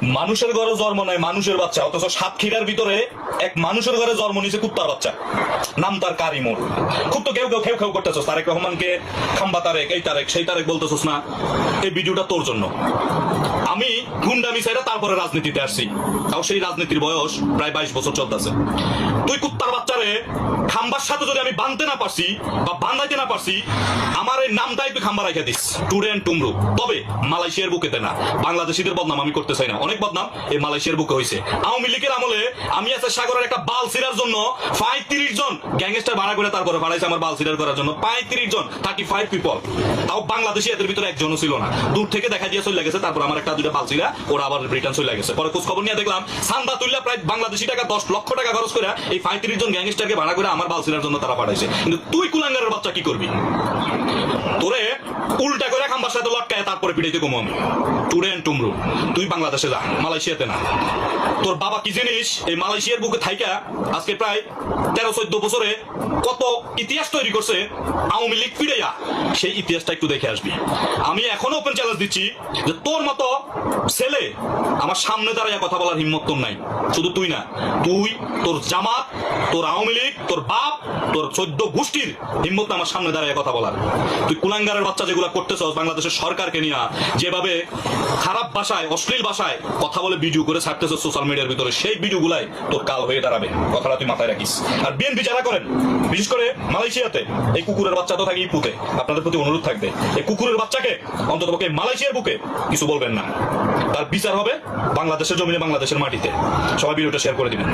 মানুষের ঘরে জন্ম নেয় মানুষের বাচ্চা, অথচ সাতক্ষীরার ভিতরে এক মানুষের ঘরে জন্ম নিয়েছে কুত্তার বাচ্চা, নাম তার কারিমুর। খুব তো কেউ কেউ খেউ খেউ করতেছস তারেক রহমানকে খাম্বা তারেক, এই তারেক সেই তারেক বলতেছস না। এই ভিডিওটা তোর জন্য। আমি গুন্ডামি সাইরা তারপরে রাজনীতিতে আসছি, তাও সেই রাজনীতির বয়স প্রায় 22 বছর চলতেছে। তুই কুত্তার বাচ্চারে খাম্বার সাথে যদি আমি বাঁধতে না পারছি বা বাঁধাইতে না পারছি, আমার এই নামটাই তুই খাম্বা রাখা দিস, স্টুডেন্ট টুমরু। তবে মালয়েশিয়ার বুকেতে না, বাংলাদেশিদের বদনাম আমি করতে চাই না, অনেক বদনাম এই মালয়েশিয়ার বুকে হয়েছে। আওয়ামী লীগের আমলে আমি আছে সাগরের একটা বাল সিরার জন্য 35 জন গ্যাংস্টার ভাড়া করে তারপরে ভাড়াইছে আমার বাল সিরার করার জন্য 35 জন, 35 পিপল। তাও বাংলাদেশি এদের ভিতরে একজনও ছিল না, দূর থেকে দেখা দিয়ে চলে গেছে। তারপর আমার একটা দুইটা বাল সিরা ওরা আবার রিটার্ন চলে গেছে। পরে খোঁজ খবর নিয়ে দেখলাম সান্দা তুল্লা প্রায় বাংলাদেশি টাকা 10 লক্ষ টাকা খরচ করে এই 35 জন গ্যাংস্টারকে ভাড়া করে আমার বাল সিরার জন্য তারা পাঠাইছে। কিন্তু তুই কুলাঙ্গারের বাচ্চা কি করবি? তোরে উল্টা করে খাম্বার সাথে লটকায় তারপরে পিড়াইতে কমো আমি। স্টুডেন্ট টুমরু, তুই বাংলাদেশে যা, মালয়েশিয়াতে না। তোর বাবা কি জিনিস এই মালয়েশিয়ার বুকে থাইকা আজকে প্রায় 13-14 বছরে কত ইতিহাস তৈরি করছে আওয়ামী লীগ ফিরাইয়া, সেই ইতিহাসটা একটু দেখে আসবি। আমি এখনো ওপেন চ্যালেঞ্জ দিচ্ছি যে তোর মতো ছেলে আমার সামনে দাঁড়াইয়া কথা বলার হিম্মত তোর নাই। শুধু তুই না, তুই, তোর জামাত, তোর আওয়ামী লীগ, তোর বাপ, তোর 14 গোষ্ঠীর হিম্মত না আমার সামনে দাঁড়াইয়া কথা বলার। তুই কুলাঙ্গারের বাচ্চা যেগুলো করতেছ বাংলাদেশের সরকারকে নিয়ে, যেভাবে খারাপ ভাষায় অশ্লীল ভাষায় কথা বলে ভিডিও করে ছাড়তেছ সোশ্যাল মিডিয়ার ভিতরে, সেই ভিডিও গুলাই তোর কাল হয়ে দাঁড়াবে। কথাটা তুই মাথায় রাখিস। আর বিএনপি যারা করেন, বিশেষ করে মালয়েশিয়াতে এই কুকুরের বাচ্চা তো থাকে ইপুতে, আপনাদের প্রতি অনুরোধ থাকবে এই কুকুরের বাচ্চাকে অন্ততপক্ষে মালয়েশিয়ার বুকে কিছু বলবেন না। তার বিচার হবে বাংলাদেশের জমিনে, বাংলাদেশের মাটিতে। সবাই ভিডিওটা শেয়ার করে দিবেন।